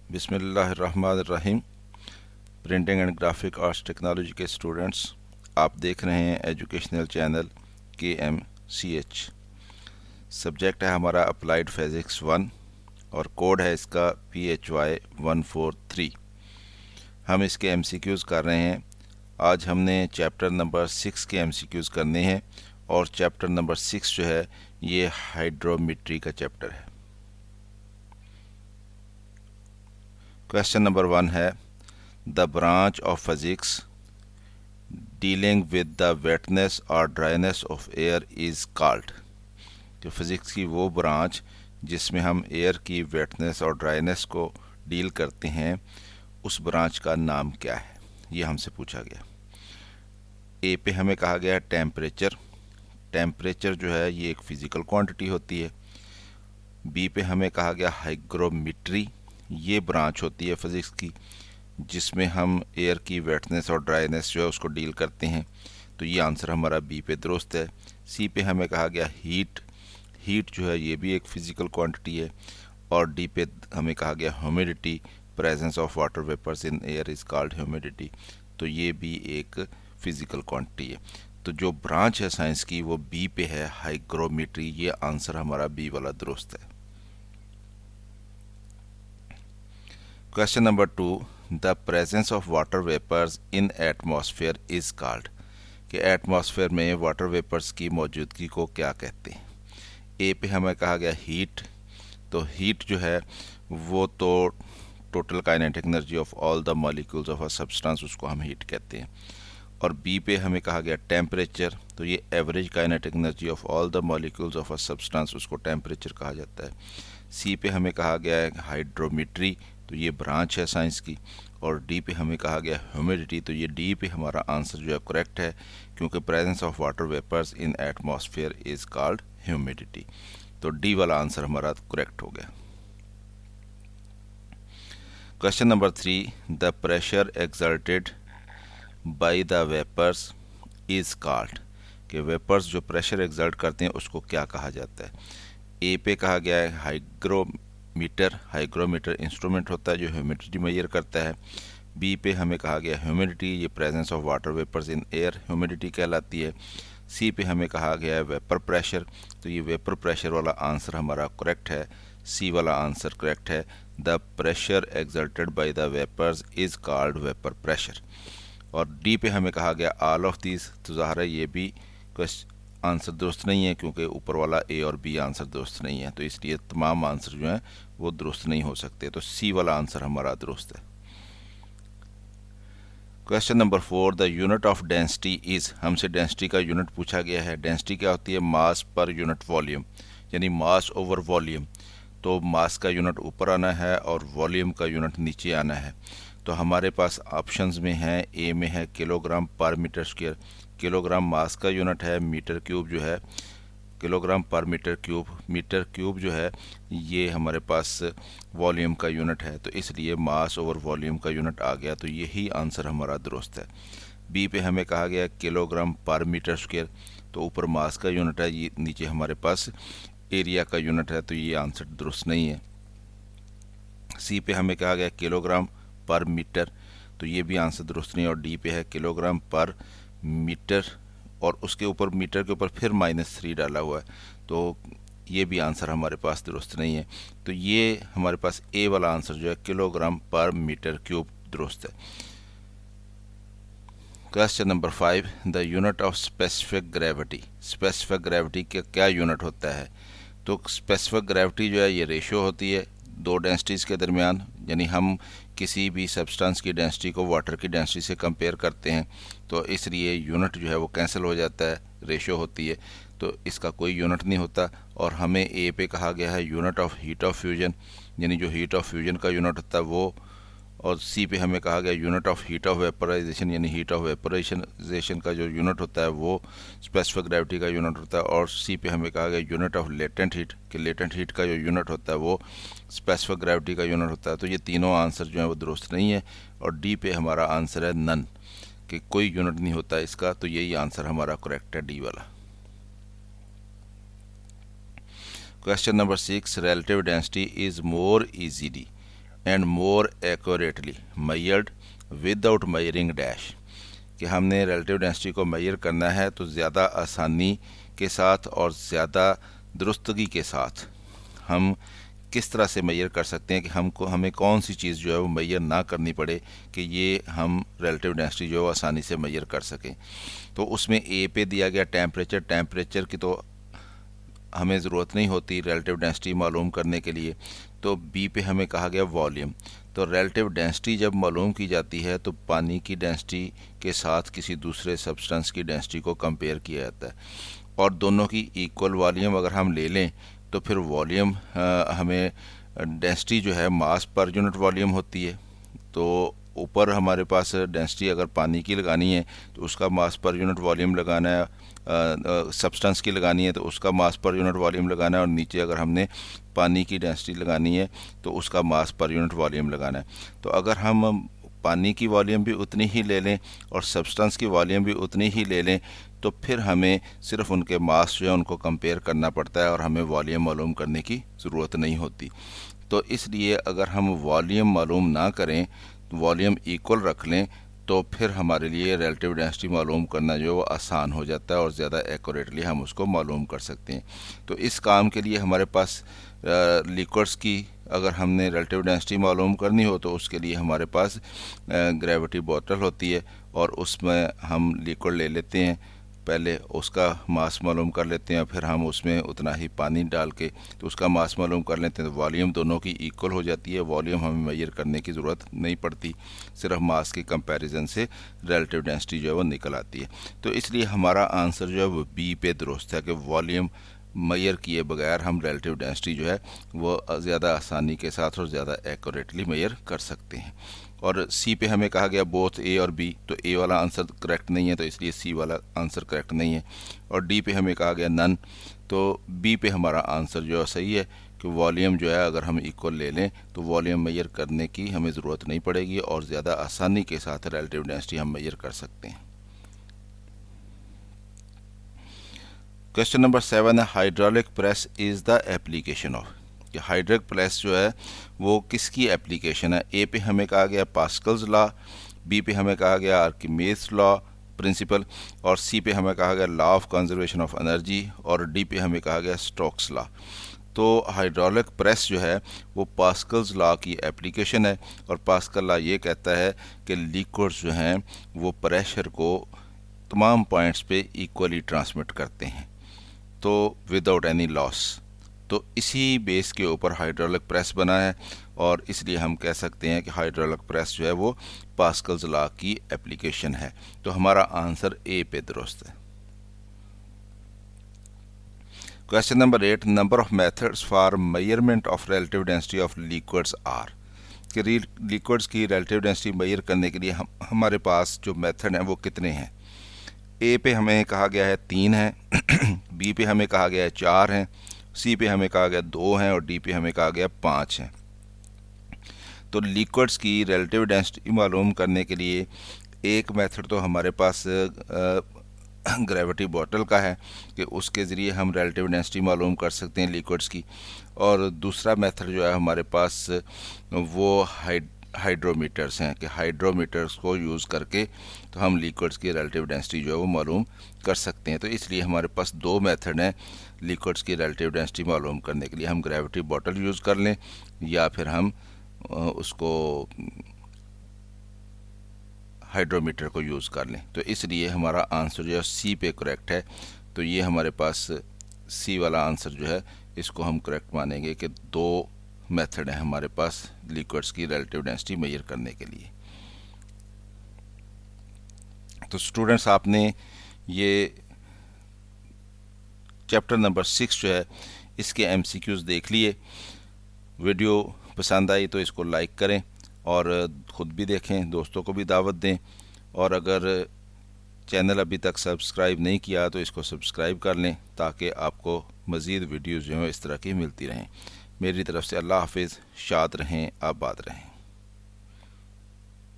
बिस्मिल्लाहिर्रहमानिर्रहीम। Printing and graphic arts technology के students, आप देख रहे हैं एजुकेशनल चैनल KMCH। सब्जेक्ट है हमारा अप्लाइड फिज़िक्स 1 और कोड है इसका PHY 143। हम इसके MCQs कर रहे हैं। आज हमने चैप्टर नंबर 6 के MCQs करने हैं और चैप्टर नंबर 6 जो है ये हाइड्रोमेट्री का चैप्टर है। क्वेश्चन नंबर 1 है the branch of physics dealing with the wetness और dryness of air is called. तो फिज़िक्स की वो ब्रांच जिसमें हम एयर की वेटनेस और ड्राइनेस को डील करते हैं, उस ब्रांच का नाम क्या है, ये हमसे पूछा गया। ए पे हमें कहा गया है टेम्परेचर। टेम्परेचर जो है ये एक फ़िज़िकल क्वांटिटी होती है। बी पे हमें कहा गया हाइग्रोमेट्री, ये ब्रांच होती है फिज़िक्स की जिसमें हम एयर की वेटनेस और ड्राइनेस जो है उसको डील करते हैं। तो ये आंसर हमारा बी पे दुरुस्त है। सी पे हमें कहा गया हीट। हीट जो है ये भी एक फ़िज़िकल क्वांटिटी है। और डी पे हमें कहा गया humidity, presence of water vapours in air is called humidity. तो ये भी एक फ़िज़िकल क्वांटिटी है। तो जो ब्रांच है साइंस की वो बी पे है, हाइग्रोमेट्री। ये आंसर हमारा बी वाला दुरुस्त है। Question number 2, the presence of water vapours in atmosphere is called. कि एटमॉस्फेयर में वाटर वेपर्स की मौजूदगी को क्या कहते हैं। ए पे हमें कहा गया हीट। तो हीट जो है वो तो total kinetic energy of all the molecules of a substance, उसको हम हीट कहते हैं। और बी पे हमें कहा गया टेम्परेचर। तो ये average kinetic energy of all the molecules of a substance, उसको टेम्परेचर कहा जाता है। सी पे हमें कहा गया है हाइड्रोमेट्री, तो ये ब्रांच है साइंस की। और डी पे हमें कहा गया ह्यूमिडिटी। तो ये डी पे हमारा आंसर जो है करेक्ट है, क्योंकि presence of water vapours in atmosphere is called humidity. तो डी वाला आंसर हमारा करेक्ट हो गया। Question number 3, the pressure exerted by the vapours is called. कि वेपर्स जो प्रेशर एक्सर्ट करते हैं उसको क्या कहा जाता है। ए पे कहा गया है हाइग्रोमीटर। हाइग्रोमीटर इंस्ट्रूमेंट होता है जो ह्यूमिडिटी मेजर करता है। बी पे हमें कहा गया ह्यूमिडिटी, ये presence of water vapours in air humidity कहलाती है। सी पे हमें कहा गया है वेपर प्रेशर। तो ये वेपर प्रेशर वाला आंसर हमारा करेक्ट है। सी वाला आंसर करेक्ट है। The pressure exerted by the vapours is called vapour pressure. और डी पे हमें कहा गया ऑल ऑफ दीज। तो ज़ाहिर है ये भी आंसर दुरुस्त नहीं है, क्योंकि ऊपर वाला ए और बी आंसर दुरुस्त नहीं है। तो इसलिए तमाम आंसर जो हैं वो दुरुस्त नहीं हो सकते। तो सी वाला आंसर हमारा दुरुस्त है। Question number 4, the unit of density is. हमसे डेंसिटी का यूनिट पूछा गया है। डेंसिटी क्या होती है? मास पर यूनिट वॉल्यूम, यानी मास ओवर वॉल्यूम। तो मास का यूनिट ऊपर आना है और वॉल्यूम का यूनिट नीचे आना है। तो हमारे पास ऑप्शंस में है, ए में है किलोग्राम पर मीटर स्क्वायर। किलोग्राम मास का यूनिट है, मीटर क्यूब जो है किलोग्राम पर मीटर क्यूब। मीटर क्यूब जो है ये हमारे पास वॉल्यूम का यूनिट है। तो इसलिए मास ओवर वॉल्यूम का यूनिट आ गया। तो यही आंसर हमारा दुरुस्त है। बी पे हमें कहा गया किलोग्राम पर मीटर स्क्वायर। तो ऊपर मास का यूनिट है, ये नीचे हमारे पास एरिया का यूनिट है। तो ये आंसर दुरुस्त नहीं है। सी पे हमें कहा गया किलोग्राम पर मीटर। तो ये भी आंसर दुरुस्त नहीं है। और डी पे है किलोग्राम पर मीटर और उसके ऊपर मीटर के ऊपर फिर -3 डाला हुआ है। तो ये भी आंसर हमारे पास दुरुस्त नहीं है। तो ये हमारे पास ए वाला आंसर जो है किलोग्राम पर मीटर क्यूब दुरुस्त है। Question number 5, the unit of specific gravity. Specific gravity का क्या यूनिट होता है? तो स्पेसिफिक ग्रेविटी जो है ये रेशियो होती है दो डेंसिटीज़ के दरमियान। यानी हम किसी भी सब्सटेंस की डेंसिटी को वाटर की डेंसिटी से कंपेयर करते हैं, तो इसलिए यूनिट जो है वो कैंसिल हो जाता है, रेशियो होती है। तो इसका कोई यूनिट नहीं होता। और हमें ए पे कहा गया है unit of heat of fusion, यानी जो हीट ऑफ फ्यूजन का यूनिट होता है वो। और सी पे हमें कहा गया unit of heat of vaporisation, यानी हीट ऑफ वेपराइजेशन का जो यूनिट होता है वो स्पेसिफिक ग्रेविटी का यूनिट होता है। और सी पे हमें कहा गया यूनिट ऑफ लेटेंट हीट, कि लेटेंट हीट का जो यूनिट होता है वो स्पेसिफिक ग्रेविटी का यूनिट होता है। तो ये तीनों आंसर जो है वो दुरुस्त नहीं है। और डी पे हमारा आंसर है नन, कि कोई यूनिट नहीं होता इसका। तो यही आंसर हमारा करेक्ट है, डी वाला। Question number 6, relative density is more easily and more accurately measured without measuring dash, कि हमने रिलेटिव डेंसिटी को मेजर करना है तो ज़्यादा आसानी के साथ और ज़्यादा दुरुस्तगी के साथ हम किस तरह से मेजर कर सकते हैं कि हमें कौन सी चीज़ जो है वो मेजर ना करनी पड़े कि ये हम रिलेटिव डेंसिटी जो है आसानी से मेजर कर सकें। तो उसमें ए पे दिया गया टेम्परेचर की तो हमें ज़रूरत नहीं होती रिलेटिव डेंसिटी मालूम करने के लिए। तो बी पे हमें कहा गया वॉल्यूम। तो रिलेटिव डेंसिटी जब मालूम की जाती है तो पानी की डेंसिटी के साथ किसी दूसरे सब्सटेंस की डेंसिटी को कंपेयर किया जाता है, और दोनों की इक्वल वॉल्यूम अगर हम ले लें तो फिर वॉल्यूम हमें डेंसिटी जो है मास पर यूनिट वॉल्यूम होती है। तो ऊपर हमारे पास डेंसिटी अगर पानी की लगानी है तो उसका मास पर यूनिट वॉल्यूम लगाना है, सब्सटेंस की लगानी है तो उसका मास पर यूनिट वॉल्यूम लगाना है, और नीचे अगर हमने पानी की डेंसिटी लगानी है तो उसका मास पर यूनिट वॉल्यूम लगाना है। तो अगर हम पानी की वॉल्यूम भी उतनी ही ले लें और सब्सटेंस की वॉल्यूम भी उतनी ही ले लें तो फिर हमें सिर्फ उनके मास जो है उनको कंपेयर करना पड़ता है और हमें वॉल्यूम मालूम करने की ज़रूरत नहीं होती। तो इसलिए अगर हम वॉल्यूम मालूम ना करें, वॉल्यूम इक्वल रख लें, तो फिर हमारे लिए रिलेटिव डेंसिटी मालूम करना जो है वो आसान हो जाता है और ज़्यादा एक्यूरेटली हम उसको मालूम कर सकते हैं। तो इस काम के लिए हमारे पास लिक्विड्स की अगर हमने रिलेटिव डेंसिटी मालूम करनी हो तो उसके लिए हमारे पास ग्रेविटी बोतल होती है, और उसमें हम लिक्विड ले लेते हैं, पहले उसका मास मालूम कर लेते हैं, फिर हम उसमें उतना ही पानी डाल के तो उसका मास मालूम कर लेते हैं। तो वॉल्यूम दोनों की इक्वल हो जाती है, वॉल्यूम हमें मेजर करने की ज़रूरत नहीं पड़ती, सिर्फ मास के कंपैरिजन से रिलेटिव डेंसिटी जो है वो निकल आती है। तो इसलिए हमारा आंसर जो है वो बी पे दुरुस्त है कि वॉल्यूम मेजर किए बगैर हम रिलेटिव डेंसिटी जो है वो ज़्यादा आसानी के साथ और ज़्यादा एक्यूरेटली मेजर कर सकते हैं। और सी पे हमें कहा गया बोथ ए और बी, तो ए वाला आंसर करेक्ट नहीं है तो इसलिए सी वाला आंसर करेक्ट नहीं है। और डी पे हमें कहा गया नन, तो बी पे हमारा आंसर जो है सही है कि वॉल्यूम जो है अगर हम इक्वल ले लें तो वॉल्यूम मेजर करने की हमें ज़रूरत नहीं पड़ेगी और ज़्यादा आसानी के साथ रिलेटिव डेंसिटी हम मेजर कर सकते हैं। क्वेश्चन नंबर 7 है hydraulic press is the application of, कि हाइड्रोलिक प्रेस जो है वो किसकी एप्लीकेशन है। ए पे हमें कहा गया पास्कल्स लॉ, बी पे हमें कहा गया आर्किमेड्स लॉ प्रिंसिपल, और सी पे हमें कहा गया law of conservation of energy, और डी पे हमें कहा गया स्टोक्स लॉ। तो हाइड्रोलिक प्रेस जो है वो पास्कल्स लॉ की एप्लीकेशन है, और पास्कल लॉ ये कहता है कि लिक्विड्स जो हैं वो प्रेशर को तमाम पॉइंट्स पे इक्वली ट्रांसमिट करते हैं, तो विदाउट एनी लॉस। तो इसी बेस के ऊपर हाइड्रोलिक प्रेस बना है, और इसलिए हम कह सकते हैं कि हाइड्रोलिक प्रेस जो है वो पास्कल्स लॉ की एप्लीकेशन है। तो हमारा आंसर ए पे दुरुस्त है। Question number 8 number of methods for measurement of relative density of liquids are, कि लिक्विड्स की रिलेटिव डेंसिटी मेजर करने के लिए हमारे पास जो मेथड हैं वो कितने हैं। ए पे हमें कहा गया है 3 हैं, बी पे हमें कहा गया है 4 हैं, सी पे हमें कहा गया 2 हैं, और डी पे हमें कहा गया 5 हैं। तो लिक्विड्स की रिलेटिव डेंसिटी मालूम करने के लिए एक मेथड तो हमारे पास ग्रेविटी बॉटल का है कि उसके ज़रिए हम रिलेटिव डेंसिटी मालूम कर सकते हैं लिक्विड्स की, और दूसरा मेथड जो है हमारे पास वो हाइड्रोमीटर्स हैं कि हाइड्रोमीटर्स को यूज़ करके तो हम लिक्विड्स की रिलेटिव डेंसिटी जो है वो मालूम कर सकते हैं। तो इसलिए हमारे पास 2 मेथड हैं लिक्विड्स की रिलेटिव डेंसिटी मालूम करने के लिए, हम ग्रेविटी बॉटल यूज़ कर लें या फिर हम उसको हाइड्रोमीटर को यूज़ कर लें। तो इसलिए हमारा आंसर जो है सी पे करेक्ट है। तो ये हमारे पास सी वाला आंसर जो है इसको हम करेक्ट मानेंगे कि 2 मेथड है हमारे पास लिक्विड्स की रिलेटिव डेंसिटी मेजर करने के लिए। तो स्टूडेंट्स आपने ये चैप्टर नंबर 6 जो है इसके MCQs देख लिए। वीडियो पसंद आई तो इसको लाइक करें और ख़ुद भी देखें, दोस्तों को भी दावत दें, और अगर चैनल अभी तक सब्सक्राइब नहीं किया तो इसको सब्सक्राइब कर लें ताकि आपको मज़ीद वीडियोज़ जो हैं इस तरह की मिलती रहें। मेरी तरफ़ से अल्लाह हाफिज़, शाद रहें, आबाद रहें।